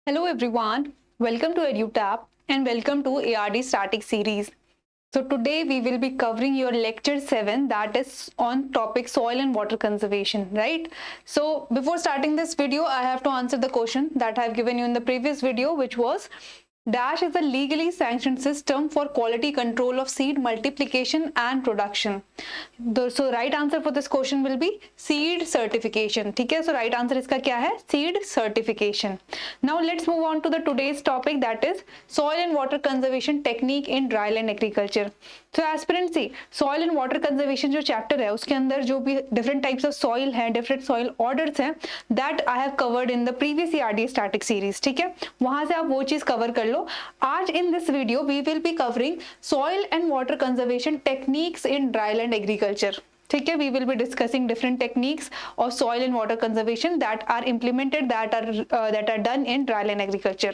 Hello everyone, welcome to EduTap and welcome to ARD Static series. So today we will be covering your lecture 7, that is on topic soil and water conservation, right? So before starting this video, I have to answer the question that I have given you in the previous video, which was DASH is a legally sanctioned system for quality control of seed multiplication and production. So right answer for this question will be seed certification. ठीक है, so right answer इसका क्या है? Seed certification. Now let's move on to the today's topic, that is soil and water conservation technique in dryland agriculture. So aspirant see, soil and water conservation जो chapter है उसके अंदर जो भी different types of soil हैं, different soil orders हैं, that I have covered in the previous ERD static series. ठीक है, वहां से आप वो चीज कवर कर लो. आज in this video we will be covering soil and water conservation techniques in dryland agriculture. ठीक है, we will be discussing different techniques of soil and water conservation that are implemented, that are done in dryland agriculture.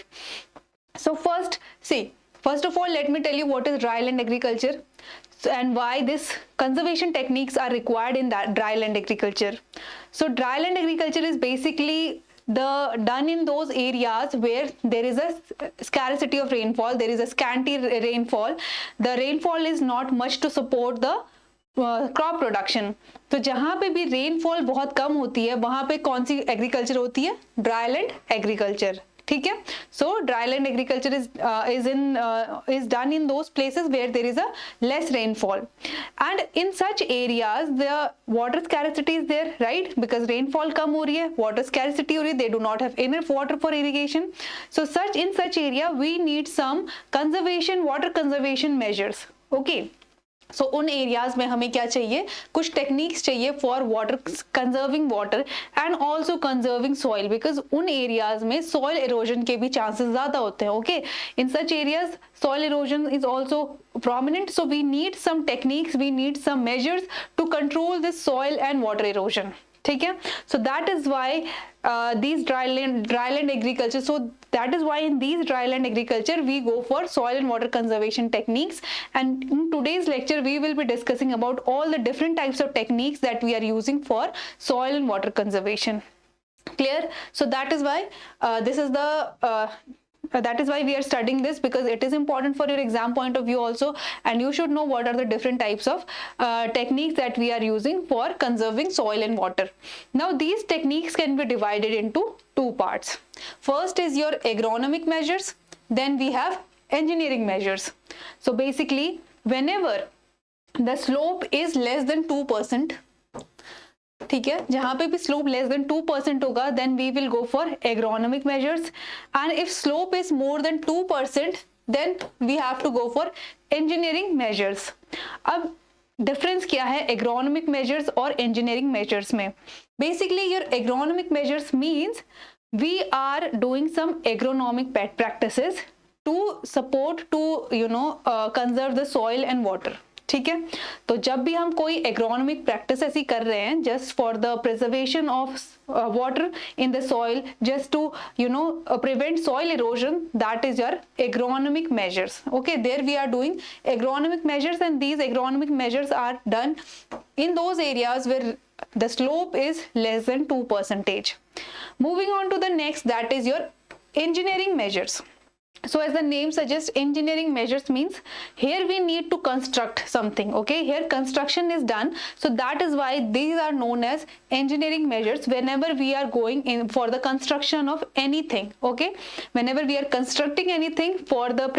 So first of all, let me tell you what is dryland agriculture and why this conservation techniques are required in that dryland agriculture. So dryland agriculture is basically done in those areas where there is a scarcity of rainfall, there is a scanty rainfall, the rainfall is not much to support the crop production. तो जहां पे भी rainfall बहुत कम होती है वहां पे कौन सी एग्रीकल्चर होती है? Dryland agriculture. ठीक है, so dryland agriculture is done in those places where there is a less rainfall, and in such areas the water scarcity is there, right? Because rainfall कम हो रही है, water scarcity हो रही है, they do not have enough water for irrigation. So in such area we need some water conservation measures. Okay, सो उन areas में हमें क्या चाहिए? कुछ टेक्निक्स चाहिए for water conserving water and also conserving soil, because उन एरियाज में soil erosion के भी चांसेस ज्यादा होते हैं. Okay, in such areas soil erosion is also prominent, so we need some techniques, we need some measures to control this soil and water erosion. ठीक है, so that is why these dryland agriculture, so that is why in these dryland agriculture we go for soil and water conservation techniques, and in today's lecture we will be discussing about all the different types of techniques that we are using for soil and water conservation. Clear? So that is why that is why we are studying this, because it is important for your exam point of view also, and you should know what are the different types of techniques that we are using for conserving soil and water. Now these techniques can be divided into two parts. First is your agronomic measures, then we have engineering measures. So basically whenever the slope is less than 2%, ठीक है, जहां पे भी slope less than 2% होगा then we will go for agronomic measures, and if slope is more than 2% then we have to go for engineering measures. अब difference क्या है agronomic measures और इंजीनियरिंग मेजर्स में? Basically your agronomic measures means we are doing some agronomic practices to support to conserve the soil and water. ठीक है, तो जब भी हम कोई एग्रोनॉमिक प्रैक्टिस ऐसी कर रहे हैं just for the preservation of water in the soil, just to prevent soil erosion, that is your agronomic measures. Okay, there we are doing agronomic measures, and these agronomic measures are done in those areas where the slope is less than 2%. Moving on to the next, that is your engineering measures. So as the name suggests, engineering measures means here we need to construct something. Okay, here construction is done, so that is why these are known as engineering measures whenever we are going in for the construction of anything. Okay, whenever we are constructing anything for the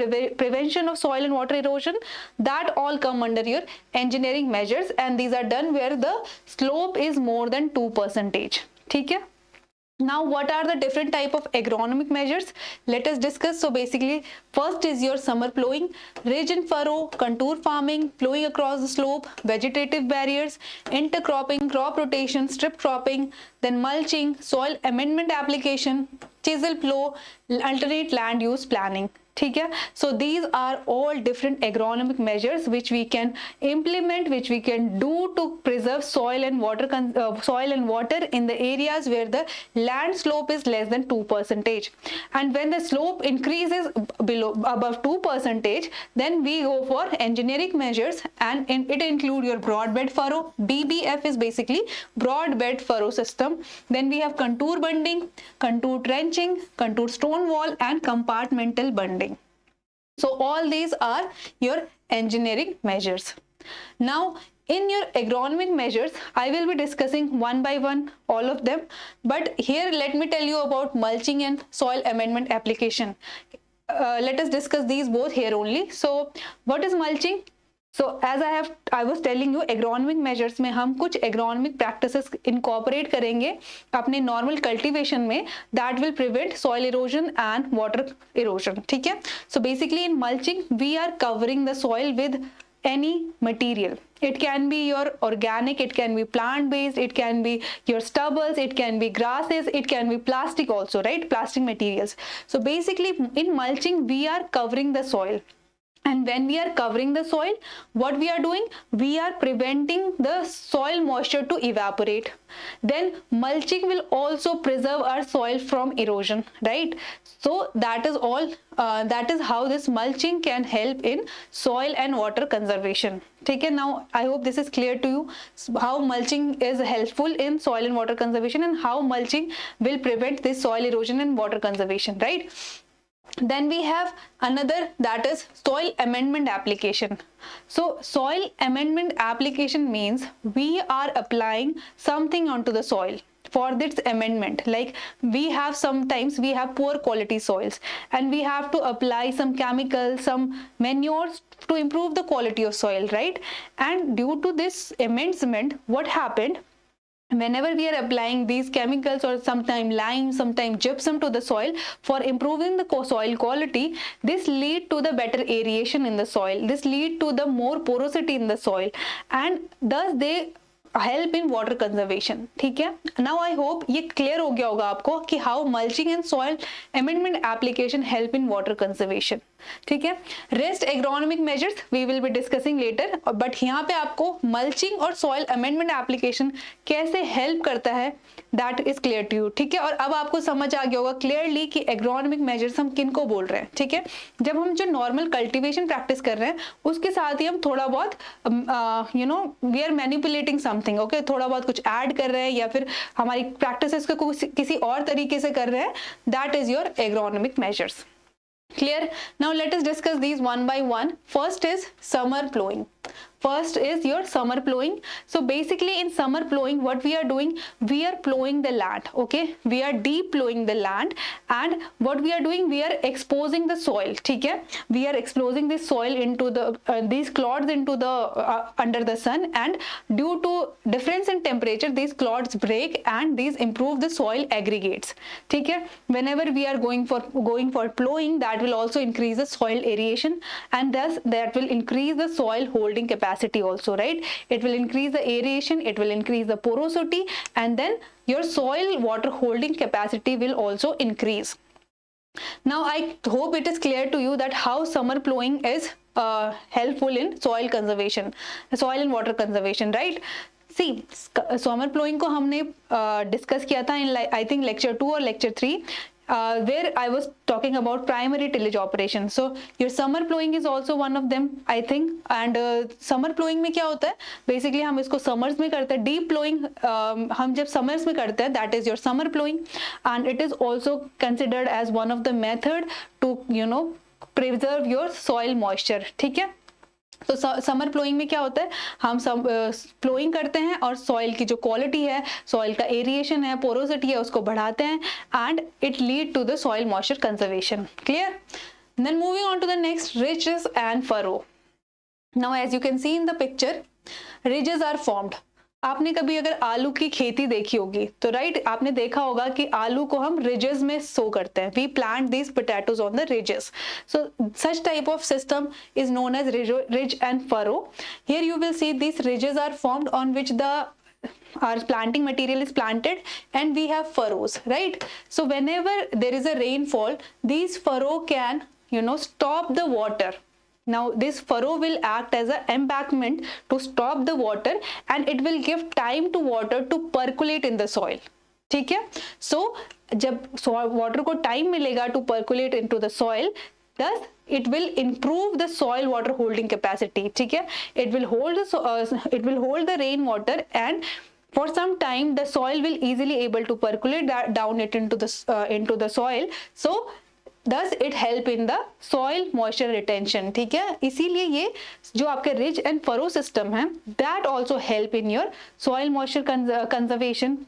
prevention of soil and water erosion, that all come under your engineering measures, and these are done where the slope is more than 2%. ठीक है. Now what are the different type of agronomic measures? Let us discuss. So basically first is your summer plowing, ridge and furrow, contour farming, plowing across the slope, vegetative barriers, intercropping, crop rotation, strip cropping, then mulching, soil amendment application, chisel plow, alternate land use planning. ठीक है. So these are all different agronomic measures which we can implement, which we can do to preserve soil and water in the areas where the land slope is less than 2%. And when the slope increases above 2%, then we go for engineering measures, and it include your broad bed furrow. BBF is basically broad bed furrow system. Then we have contour bunding, contour trenching, contour stone wall, and compartmental bunding. So all these are your engineering measures. Now in your agronomic measures, I will be discussing one by one all of them, but here let me tell you about mulching and soil amendment application. Let us discuss these both here only. So what is mulching? So as I was telling you, agronomic measures में हम कुछ agronomic practices incorporate करेंगे अपने normal cultivation में, that will prevent soil erosion and water erosion. ठीक है. So basically in mulching we are covering the soil with any material. It can be your organic, it can be plant based, it can be your stubbles, it can be grasses, it can be plastic also, right? Plastic materials. So basically in mulching we are covering the soil. And when we are covering the soil, what we are doing? We are preventing the soil moisture to evaporate. Then mulching will also preserve our soil from erosion, right? So that is all. That is how this mulching can help in soil and water conservation. Okay, now I hope this is clear to you, how mulching is helpful in soil and water conservation, and how mulching will prevent this soil erosion and water conservation, right? Then we have another, that is soil amendment application. So soil amendment application means we are applying something onto the soil for this amendment. Like sometimes we have poor quality soils and we have to apply some chemicals, some manures to improve the quality of soil, right? And due to this amendment, what happened? Whenever we are applying these chemicals or sometimes lime, sometimes gypsum to the soil for improving the soil quality, this lead to the better aeration in the soil. This lead to the more porosity in the soil, and thus they help in water conservation. ठीक है. Now I hope ये clear हो गया होगा आपको कि how mulching and soil amendment application help in water conservation. ठीक है. Rest agronomic measures we will be discussing later, but यहाँ पे आपको mulching और soil amendment application कैसे help करता है that is clear to you. ठीक है. और अब आपको समझ आ गया होगा clearly कि agronomic measures हम किनको बोल रहे हैं. ठीक है. जब हम जो normal cultivation practice कर रहे हैं उसके साथ ही हम थोड़ा बहुत we are manipulating something, okay? थोड़ा बहुत कुछ add कर रहे हैं या फिर हमारी practices को किसी और तरीके से कर रहे हैं, that is your agronomic measures. Clear? Now let us discuss these one by one. First is summer plowing. First is your summer plowing. So basically in summer plowing, what we are doing, we are plowing the land, okay? We are deep plowing the land, and what we are doing, we are exposing the soil, ठीक है? We are exposing this soil into the these clods into the under the sun, and due to difference in temperature, these clods break and these improve the soil aggregates, ठीक है? Whenever we are going for plowing, that will also increase the soil aeration, and thus that will increase the soil holding capacity also, right? It will increase the aeration, it will increase the porosity, and then your soil water holding capacity will also increase. Now I hope it is clear to you that how summer plowing is helpful in soil conservation, soil and water conservation, right? See, summer plowing को हमने discuss किया था in I think lecture 2 or lecture 3, where I was talking about primary tillage operation. So your summer plowing is also one of them, I think. And summer plowing में क्या होता है? Basically हम इसको summers में करते हैं. Deep plowing हम जब summers में करते हैं, that is your summer plowing, and it is also considered as one of the method to preserve your soil moisture. ठीक है? तो समर प्लोइंग में क्या होता है, हम सब प्लोइंग करते हैं और सॉइल की जो क्वालिटी है, सॉइल का एरिएशन है, पोरोसिटी है, उसको बढ़ाते हैं, and it lead to the soil moisture conservation. Clear? Then moving on to the next, ridges and furrow. Now as you can see in the picture, ridges are formed. आपने कभी अगर आलू की खेती देखी होगी तो राइट, आपने देखा होगा कि आलू को हम रिजेस में सो करते हैं. We plant these potatoes on the ridges. So such type of system is known as ridge and furrow. Here you will see this ridges are formed on which our planting material is planted, and we have furrows, right? So whenever there is a rainfall, these furrow can stop the water. Now this furrow will act as an embankment to stop the water, and it will give time to water to percolate in the soil. ठीक है, so जब water को time मिलेगा to percolate into the soil, thus it will improve the soil water holding capacity. ठीक है, it will hold the rain water, and for some time the soil will easily able to percolate that down it into the soil. So thus it help in the soil moisture retention. ठीक है, इसीलिए ये जो आपके ridge and furrow system है, that also help in your soil moisture conservation.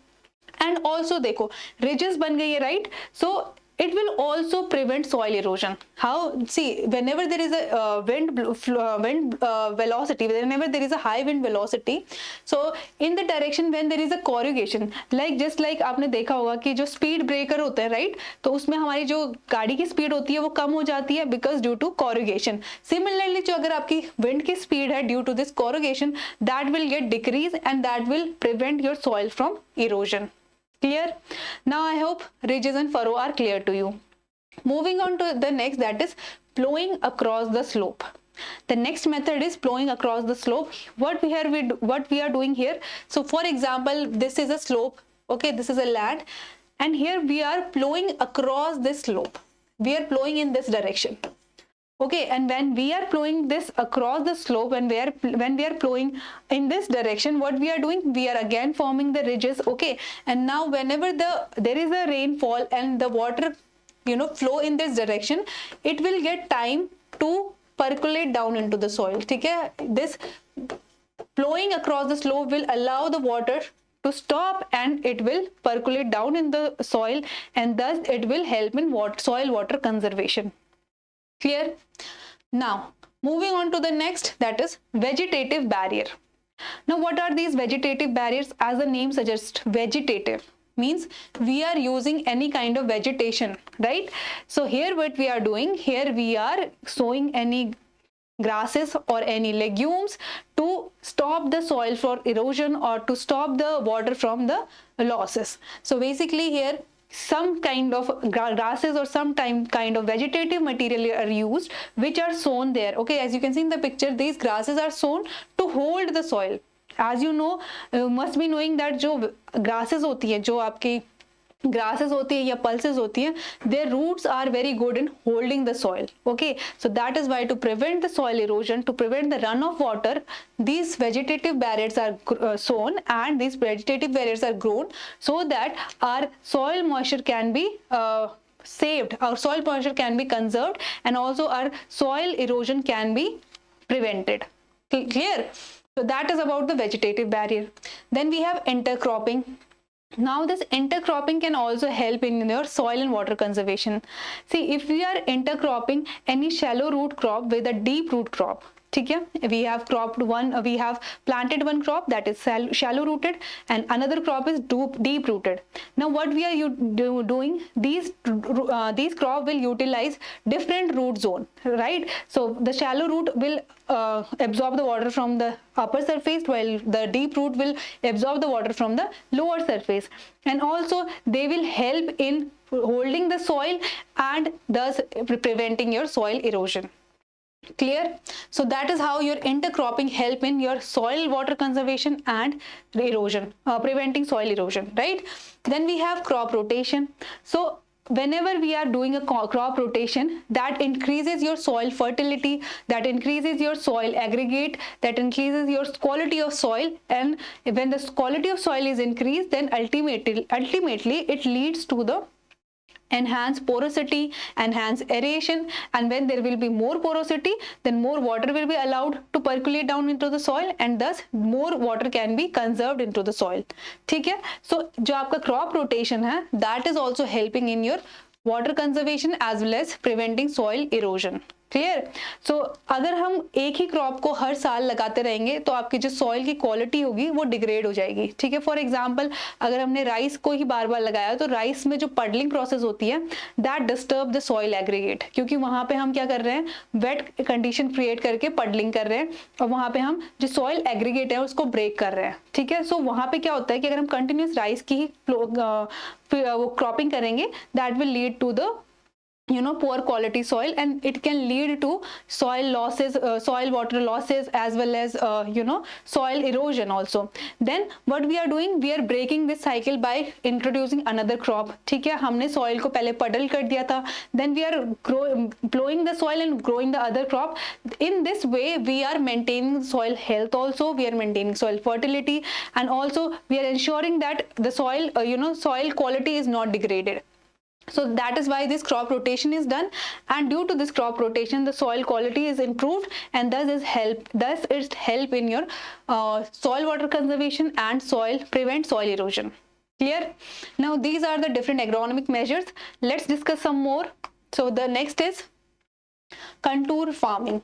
And also देखो ridges बन गई है, right? So it will also prevent soil erosion. How? See, whenever there is a wind velocity, whenever there is a high wind velocity, so in the direction when there is a corrugation, just like आपने देखा होगा कि जो speed breaker होते हैं, right? तो उसमें हमारी जो गाड़ी की speed होती है वो कम हो जाती है because due to corrugation. Similarly, जो अगर आपकी wind की speed है due to this corrugation, that will get decrease and that will prevent your soil from erosion. Clear? Now I hope ridges and furrow are clear to you. Moving on to the next, that is plowing across the slope. The next method is plowing across the slope. What we are doing here, so for example, this is a slope, okay, this is a land, and here we are plowing across this slope. We are plowing in this direction. Okay, and when we are plowing this across the slope, when we are plowing in this direction, what we are doing, we are again forming the ridges. Okay, and now whenever there is a rainfall and the water flow in this direction, it will get time to percolate down into the soil. ठीक है, this plowing across the slope will allow the water to stop and it will percolate down in the soil, and thus it will help in soil water conservation. Clear? Now moving on to the next, that is vegetative barrier. Now what are these vegetative barriers? As the name suggests, vegetative means we are using any kind of vegetation, right? So here what we are doing, here we are sowing any grasses or any legumes to stop the soil for erosion or to stop the water from the losses. So basically here some kind of grasses or some kind of vegetative material are used, which are sown there. Okay, as you can see in the picture, these grasses are sown to hold the soil. As you know, must be knowing that जो grasses होती है, जो आपकी grasses होती है या pulses होती हैं, their roots are very good in holding the soil. Okay, so that is why to prevent the soil erosion, to prevent the run of water, these vegetative barriers are sown and these vegetative barriers are grown so that our soil moisture can be saved, our soil moisture can be conserved, and also our soil erosion can be prevented. Clear? So that is about the vegetative barrier. Then we have intercropping. Now this intercropping can also help in your soil and water conservation. See, if we are intercropping any shallow root crop with a deep root crop, ठीक है, we have planted one crop that is shallow rooted and another crop is deep rooted. Now what we are doing, these crop will utilize different root zone, right? So the shallow root will absorb the water from the upper surface, while the deep root will absorb the water from the lower surface, and also they will help in holding the soil and thus preventing your soil erosion. Clear? So that is how your intercropping help in your soil water conservation and erosion, preventing soil erosion, right? Then we have crop rotation. So whenever we are doing a crop rotation, that increases your soil fertility, that increases your soil aggregate, that increases your quality of soil, and when the quality of soil is increased, then ultimately it leads to the enhance porosity, enhance aeration, and when there will be more porosity, then more water will be allowed to percolate down into the soil, and thus more water can be conserved into the soil. ठीक है, so जो आपका crop rotation है, that is also helping in your water conservation as well as preventing soil erosion. Clear? So अगर हम एक ही crop को हर साल लगाते रहेंगे तो आपकी जो सॉइल की क्वालिटी होगी वो डिग्रेड हो जाएगी. ठीक है, फॉर एग्जांपल अगर हमने राइस को ही बार बार लगाया तो राइस में जो पडलिंग प्रोसेस होती है that disturb the soil aggregate, क्योंकि वहां पे हम क्या कर रहे हैं, वेट कंडीशन क्रिएट करके पडलिंग कर रहे हैं और वहां पे हम जो सॉइल एग्रीगेट है उसको ब्रेक कर रहे हैं. ठीक है, सो वहां पे क्या होता है कि अगर हम कंटिन्यूस राइस की ही वो क्रॉपिंग करेंगे that will lead to the poor quality soil, and it can lead to soil losses, soil water losses, as well as soil erosion also. Then what we are doing, we are breaking this cycle by introducing another crop. ठीक है, हमने soil को पहले puddle कर दिया था, then we are plowing the soil and growing the other crop. In this way we are maintaining soil health also, we are maintaining soil fertility, and also we are ensuring that the soil soil quality is not degraded. So that is why this crop rotation is done, and due to this crop rotation the soil quality is improved, and thus it help in your soil water conservation and prevent soil erosion. Clear? Now these are the different agronomic measures. Let's discuss some more. So the next is contour farming.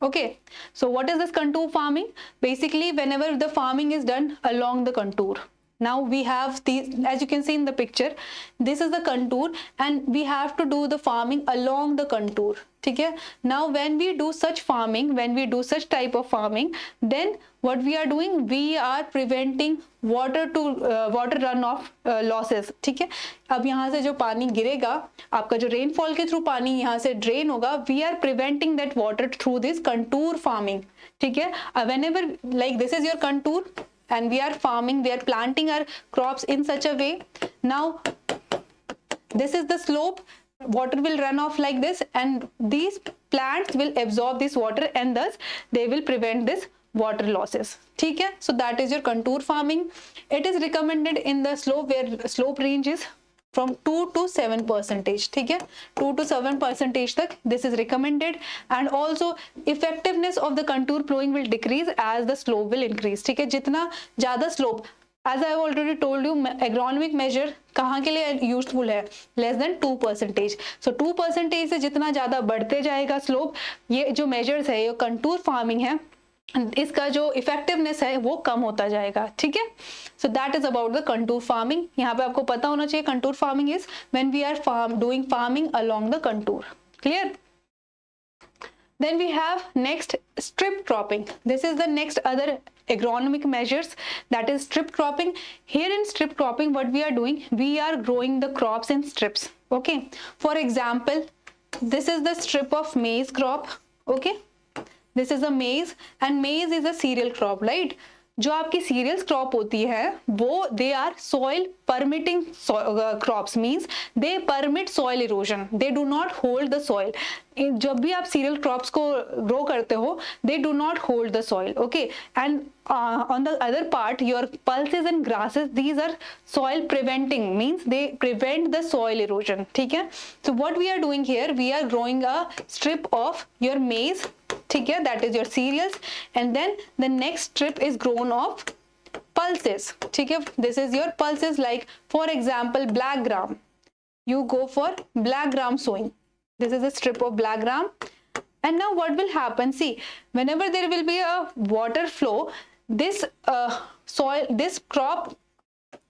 Okay, so what is this contour farming? Basically, whenever the farming is done along the contour. Now we have these, as you can see in the picture, this is the contour, and we have to do the farming along the contour. Okay, now when we do such farming, when we do such type of farming, then what we are doing, we are preventing water runoff losses. ठीक है, अब यहाँ से जो पानी गिरेगा, आपका जो रेनफॉल के थ्रू पानी यहाँ से ड्रेन होगा, we are preventing that water through this contour farming. ठीक है, whenever like this is your contour, and we are farming, we are planting our crops in such a way. Now this is the slope, water will run off like this, and these plants will absorb this water, and thus they will prevent this water losses. ठीक है, so that is your contour farming. It is recommended in the slope where slope range is from 2 to 7%. ठीक है, 2 to 7% तक this is recommended, and also effectiveness of the contour plowing will decrease as the slope will increase. ठीक है, जितना ज़्यादा slope, as I have already told you, agronomic measure कहाँ के लिए यूजफुल है, less than 2%. So 2% से जितना ज़्यादा बढ़ते जाएगा slope, ये जो measures है, ये contour farming है, इसका जो इफेक्टिवनेस है वो कम होता जाएगा. ठीक है, so that is about the contour farming. यहाँ पे आपको पता होना चाहिए contour farming is when we are doing farming along the contour. Clear? Then we have next strip cropping. This is the next other agronomic measures, that is strip cropping. Here in strip cropping what we are doing, we are growing the crops in strips. Okay, for example, this is the strip of maize crop. Okay, this is a maize, and maize is a cereal crop, right? जो आपकी cereals crop होती है वो they are soil permitting crops, means they permit soil erosion, they do not hold the soil. जब भी आप cereal crops को grow करते हो, they do not hold the soil. Okay, and on the other part, your pulses and grasses, these are soil preventing, means they prevent the soil erosion. ठीक है, so what we are doing here, we are growing a strip of your maize. ठीक है, that is your cereals, and then the next strip is grown of pulses. ठीक है, this is your pulses, like for example black gram, you go for black gram sowing. This is a strip of black gram, and now what will happen, see, whenever there will be a water flow, this soil, this crop,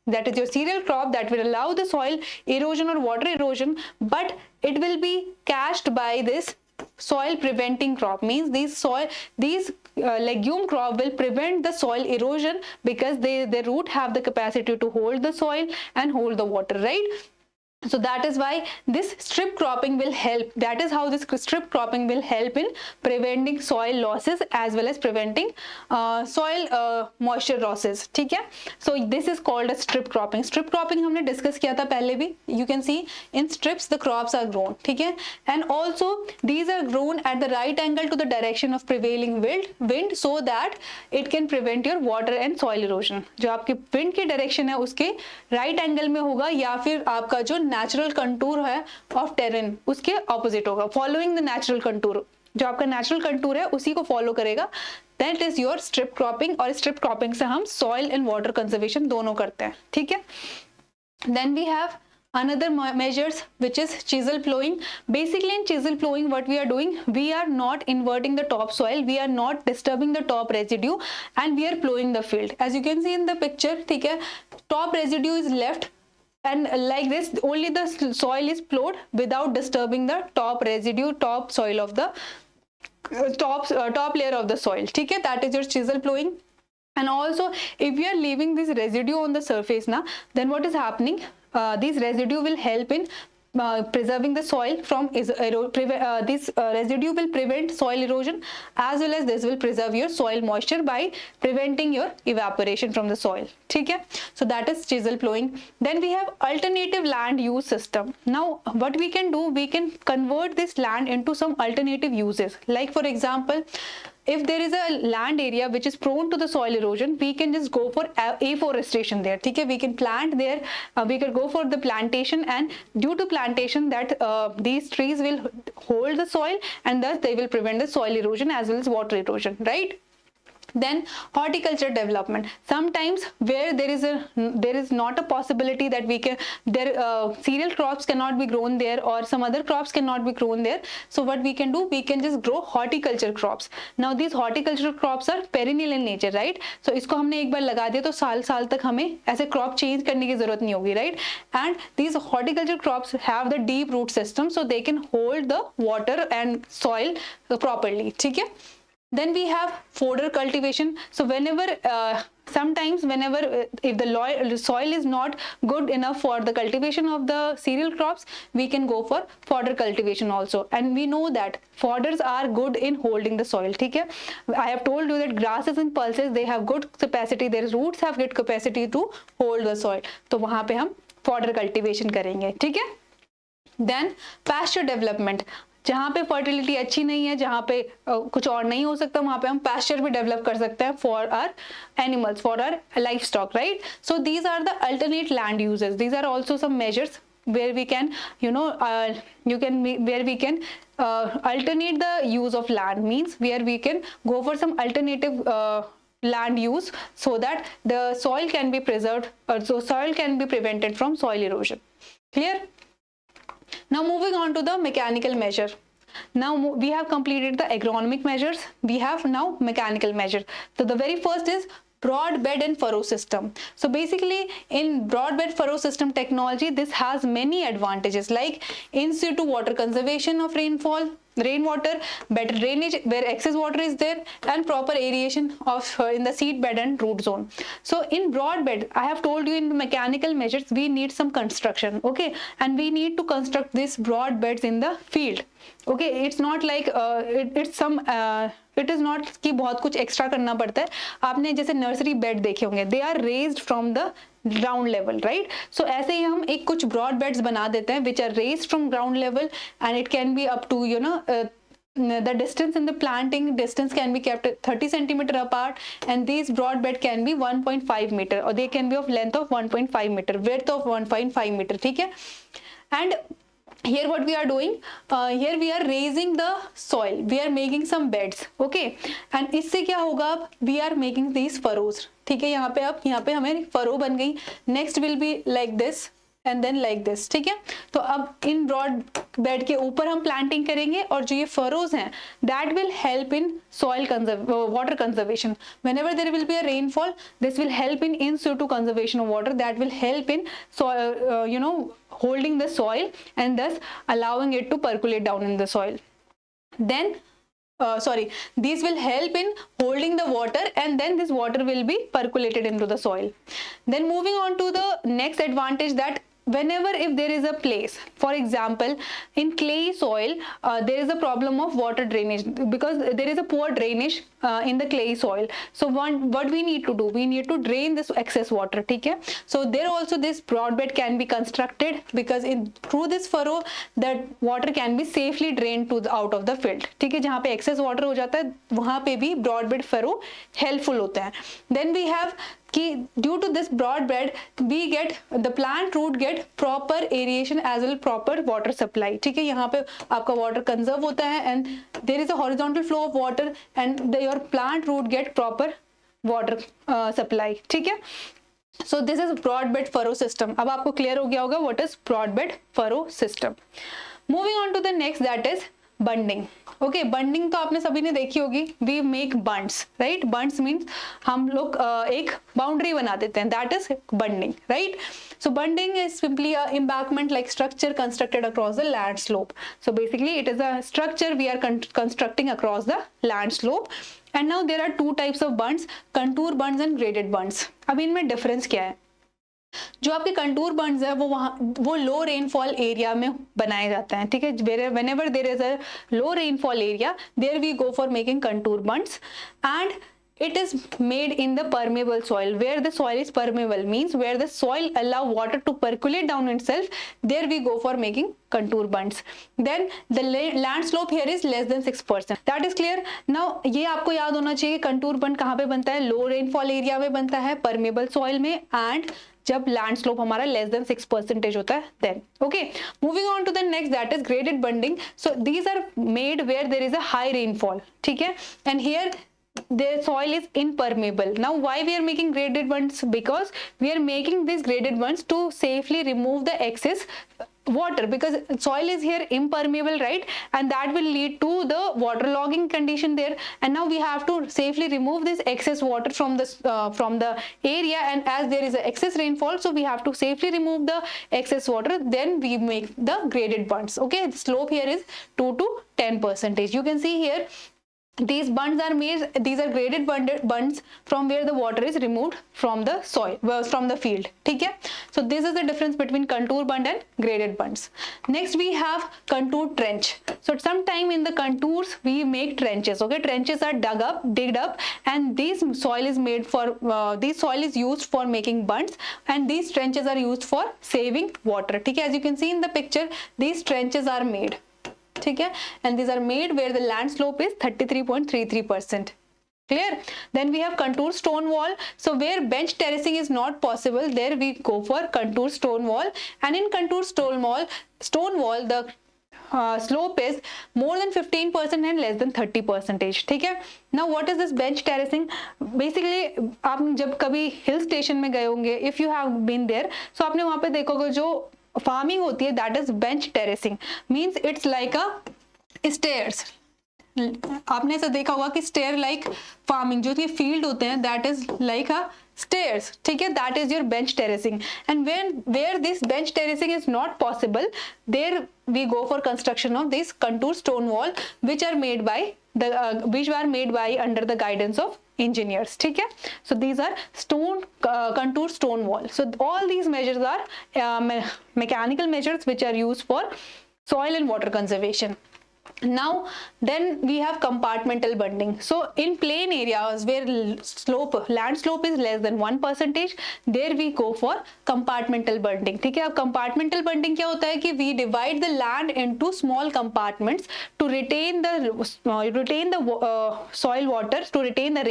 that is your cereal crop, that will allow the soil erosion or water erosion, but it will be catched by this soil preventing crop, means these legume crop will prevent the soil erosion because their root have the capacity to hold the soil and hold the water, right? So that is why this strip cropping will help. That is how this strip cropping will help in preventing soil losses as well as preventing soil moisture losses. ठीक है, so this is called a strip cropping. Strip cropping हमने discuss किया था पहले भी. You can see in strips the crops are grown. ठीक है, and also these are grown at the right angle to the direction of prevailing wind so that it can prevent your water and soil erosion. जो आपके wind की direction है उसके right angle में होगा, या फिर आपका जो नेचुरल कंटूर है ऑफ टेरेन उसके ऑपोजिट होगा. फॉलोइंग द नेचुरल कंटूर, जो आपका नेचुरल कंटूर है उसी को फॉलो करेगा. That is your strip cropping, और स्ट्रिप क्रॉपिंग से हम सॉइल एंड वाटर कंजर्वेशन दोनों करते हैं. ठीक है, then we have another measures which is chisel plowing. Basically in chisel plowing what we are doing, we are not inverting the topsoil, we are not disturbing the top residue, and we are plowing the field. As you can see in the picture, ठीक है, top residue is left, and like this only the soil is plowed without disturbing the top residue, top soil of the top layer of the soil. ठीक है, that is your chisel plowing. And also if we are leaving this residue on the surface now, then what is happening, this residue will help in preserving the soil from this residue will prevent soil erosion, as well as this will preserve your soil moisture by preventing your evaporation from the soil. ठीक है? So that is chisel plowing. Then we have alternative land use system. Now what we can do, we can convert this land into some alternative uses. Like for example, if there is a land area which is prone to the soil erosion, we can just go for afforestation there. ठीक है? We can plant there, we can go for the plantation, and due to plantation that these trees will hold the soil, and thus they will prevent the soil erosion as well as water erosion, right? Then horticulture development. Sometimes where there is not a possibility that we can cereal crops cannot be grown there, or some other crops cannot be grown there. So what we can do, we can just grow horticulture crops. Now these horticultural crops are perennial in nature, right? So इसको हमने एक बार लगा दिया तो साल साल तक हमें ऐसे crop change करने की जरूरत नहीं होगी, right? And these horticulture crops have the deep root system, so they can hold the water and soil properly. ठीक है? Then we have fodder cultivation. So whenever if the soil is not good enough for the cultivation of the cereal crops, we can go for fodder cultivation also. And we know that fodders are good in holding the soil. ठीक है? I have told you that grasses and pulses, they have good capacity, their roots have good capacity to hold the soil. तो वहाँ पे हम fodder cultivation करेंगे. ठीक है? Then pasture development. जहाँ पे फर्टिलिटी अच्छी नहीं है, जहाँ पे कुछ और नहीं हो सकता, वहाँ पे हम पैस्चर भी डेवलप कर सकते हैं for our animals, for our livestock, right? So these are the alternate land uses. These are also some measures where we can alternate the use of land, means where we can go for some alternative land use, so that the soil can be preserved, or so soil can be prevented from soil erosion. Clear? Now moving on to the mechanical measure. Now we have completed the agronomic measures. We have now mechanical measures. So the very first is broad bed and furrow system. So basically in broad bed furrow system technology, this has many advantages, like in situ water conservation of rainwater, better drainage where excess water is there, and proper aeration of in the seed bed and root zone. So in broad bed, I have told you in mechanical measures we need some construction, okay, and we need to construct these broad beds in the field. Okay, it's not like it is not कि बहुत कुछ extra करना पड़ता है. आपने जैसे nursery bed देखे होंगे, they are raised from the ground level, right? So ऐसे ही हम एक कुछ ब्रॉड बेड्स बना देते हैं which are raised from ground level, and it can be up to the distance in the planting distance can be kept 30 centimeter apart, and these broad bed can be 1.5 meter, or they can be of length of 1.5 meter, width of 1.5 meter. ठीक है? And here what we are doing, here we are raising the soil, we are making some beds, okay, and इससे क्या होगा, अब we are making these furrows. ठीक है? यहाँ पे हमें furrow बन गई. Next will be like this and then like this. ठीक है? तो अब इन ब्रॉड बेड के ऊपर हम प्लांटिंग करेंगे, और जो ये फरोज हैं that will help in soil water conservation. Whenever there will be a rainfall, this will help in situ conservation of water, that will help in soil, holding the soil and thus allowing it to percolate down in the soil. Then these will help in holding the water, and then this water will be percolated into the soil. Then moving on to the next advantage, that whenever if there is a place, for example in clay soil, there is a problem of water drainage, because there is a poor drainage in the clay soil. So what we need to do, we need to drain this excess water. ठीक है? So there also this broad bed can be constructed, because through this furrow that water can be safely drained out of the field. ठीक है? जहाँ पे excess water हो जाता है, वहाँ पे भी broad bed furrow helpful होता है. Then we have कि due to this broad bed we get the plant root get proper aeration as well proper water supply. ठीक है? यहाँ पे आपका water conserve होता है, and there is a horizontal flow of water, and your plant root get proper water supply. ठीक है? So this is broad bed furrow system. अब आपको clear हो गया होगा what is broad bed furrow system. Moving on to the next, that is bunding. Okay, bunding तो आपने सभी ने देखी होगी. We make bunds, right? Bunds means हम लोग एक बाउंड्री बना देते हैं, that is bunding, right? So bunding is simply a embankment like structure constructed across the land slope. So basically it is a structure we are constructing across the land slope. And now there are two types of bunds, contour bunds and graded bunds. अब इनमें difference क्या है? जो आपके contour बंड्स है वो लो rainfall area में बनाए जाते हैं, ठीक है। whenever there is a low rainfall area, there we go for making contour bunds, and it is made in the permeable soil. Where the soil is permeable means where the soil allow water to percolate down itself, there we go for making contour bunds. Then the land slope here is less than 6%. That is clear. Now ये आपको याद होना चाहिए contour बंड कहाँ पे बनता है, लो rainfall area में बनता है, परमेबल सॉइल में, एंड जब लैंड स्लोप हमारा लेस देन 6% होता है then. Okay, moving on to the next, that is graded bunding. So these are made where there is a high rainfall, ठीक है, and here the soil is impermeable. Now why we are making graded bunds? Because we are making these graded bunds to safely remove the excess water, because soil is here impermeable, right, and that will lead to the waterlogging condition there, and now we have to safely remove this excess water from the area, and as there is a excess rainfall, so we have to safely remove the excess water, then we make the graded bunds. Okay, the slope here is 2 to 10%. You can see here these bunds are made, these are graded bunds from where the water is removed from the soil, from the field, ठीक है। So this is the difference between contour bund and graded bunds. Next we have contour trench. So sometime in the contours we make trenches. Okay, trenches are digged up, and this soil is made for this soil is used for making bunds, and these trenches are used for saving water, ठीक है। As you can see in the picture, these trenches are made, ठीक है, and these are made where the land slope is 33.33%. Clear? Then we have contour stone wall. So where bench terracing is not possible, there we go for contour stone wall, and in contour stone wall the slope is more than 15% and less than 30%, ठीक है। Now what is this bench terracing? Basically आप जब कभी hill station में गए होंगे, if you have been there, so आपने वहां पे देखोगे जो फार्मिंग होती है, that is bench terracing, means it's like a stairs. आपने ऐसा देखा होगा कि स्टेयर लाइक फार्मिंग, जो कि फील्ड होते हैं, that is like a stairs, ठीक है, that is your bench terracing. And where this bench terracing is not possible, there we go for construction of this contour stone wall which are made by under the guidance of engineers, ठीक है। So these are contour stone wall. So all these measures are mechanical measures which are used for soil and water conservation. Now then we have compartmental bunding. So in plain areas where land slope is less than 1%, there we go for compartmental bunding, ठीक है। अब compartmental bunding क्या होता है कि we divide the land into small compartments to retain the soil water, to retain the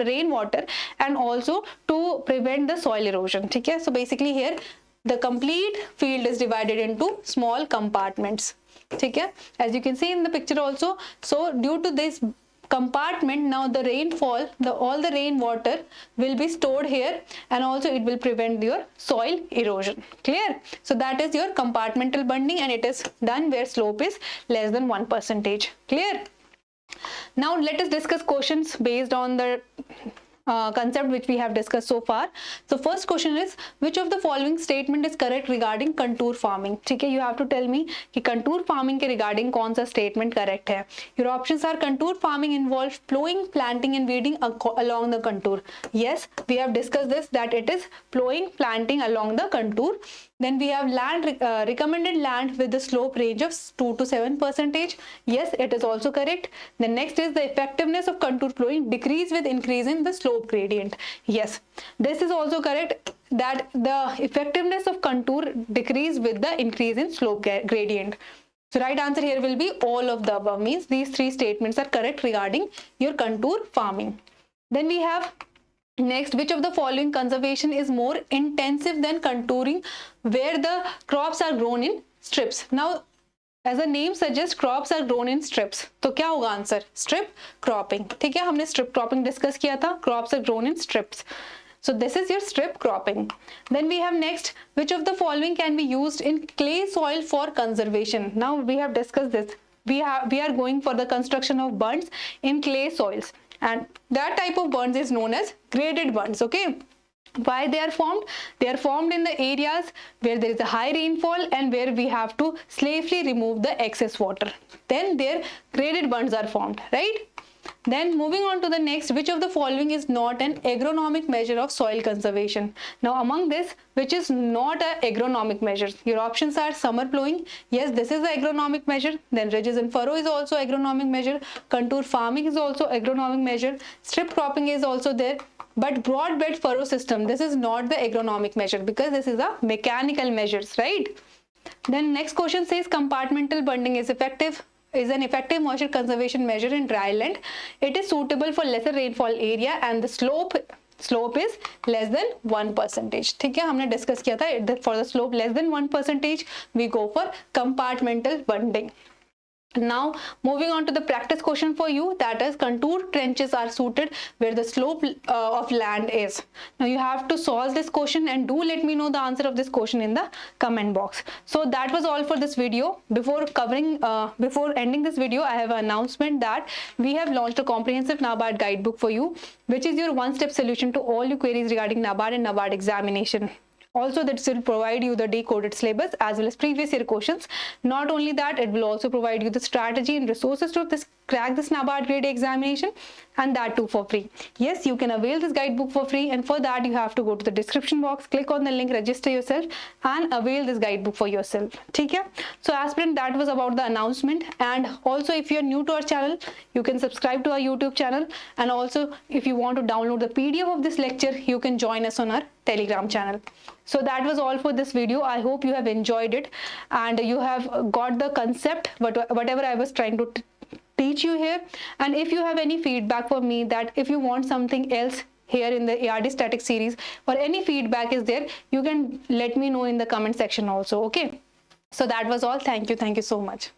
rainwater, and also to prevent the soil erosion, ठीक है। So basically here the complete field is divided into small compartments, ठीक है, as you can see in the picture also. So due to this compartment, now the rainfall, all the rainwater will be stored here, and also it will prevent your soil erosion. Clear? So that is your compartmental bunding, and it is done where slope is less than 1%. Clear? Now let us discuss questions based on the concept which we have discussed so far. So first question is, which of the following statement is correct regarding contour farming? ठीक है, you have to tell me कि contour farming के regarding कौन सा statement correct है। Your options are contour farming involves plowing, planting and weeding along the contour. Yes, we have discussed this, that it is plowing, planting along the contour. Then we have recommended land with the slope range of 2 to 7%. Yes, it is also correct. The next is the effectiveness of contour plowing decrease with increase in the slope gradient. Yes, this is also correct, that the effectiveness of contour decrease with the increase in slope gradient. So right answer here will be all of the above, means these three statements are correct regarding your contour farming. Then we have next, which of the following conservation is more intensive than contouring, where the crops are grown in strips? Now as a name suggests, crops are grown in strips, तो क्या होगा answer? Strip cropping, ठीक है, हमने strip cropping discuss किया था, crops are grown in strips. So this is your strip cropping. Then we have next, which of the following can be used in clay soil for conservation? Now we have discussed this. We are going for the construction of bunds in clay soils, and that type of bunds is known as graded bunds. Okay, why they are formed? They are formed in the areas where there is a high rainfall and where we have to safely remove the excess water. Then their graded bunds are formed, right? Then moving on to the next, which of the following is not an agronomic measure of soil conservation? Now among this, which is not an agronomic measure? Your options are summer plowing. Yes, this is an agronomic measure. Then ridges and furrow is also agronomic measure. Contour farming is also agronomic measure. Strip cropping is also there. But broadbed furrow system, this is not the agronomic measure because this is a mechanical measures, right? Then next question says compartmental bunding is an effective moisture conservation measure in dry land. It is suitable for lesser rainfall area and the slope is less than 1%. ठीक है, हमने discuss किया था for the slope less than 1%, we go for compartmental bunding. Now moving on to the practice question for you, that is contour trenches are suited where the slope of land is. Now you have to solve this question and do let me know the answer of this question in the comment box. So that was all for this video. Before ending this video, I have an announcement that we have launched a comprehensive NABARD guidebook for you, which is your one-step solution to all your queries regarding NABARD and NABARD examination. Also, that will provide you the decoded syllabus as well as previous year questions. Not only that, it will also provide you the strategy and resources to crack this NABARD grade examination, and that too for free. Yes, you can avail this guidebook for free, and for that you have to go to the description box, click on the link, register yourself and avail this guidebook for yourself. Okay? So aspirant, that was about the announcement. And also, if you are new to our channel, you can subscribe to our YouTube channel, and also if you want to download the PDF of this lecture, you can join us on our Telegram channel. So that was all for this video. I hope you have enjoyed it and you have got the concept, whatever I was trying to teach you here. And if you have any feedback for me, that if you want something else here in the ARD static series or any feedback is there, you can let me know in the comment section also. Okay, so that was all. Thank you so much.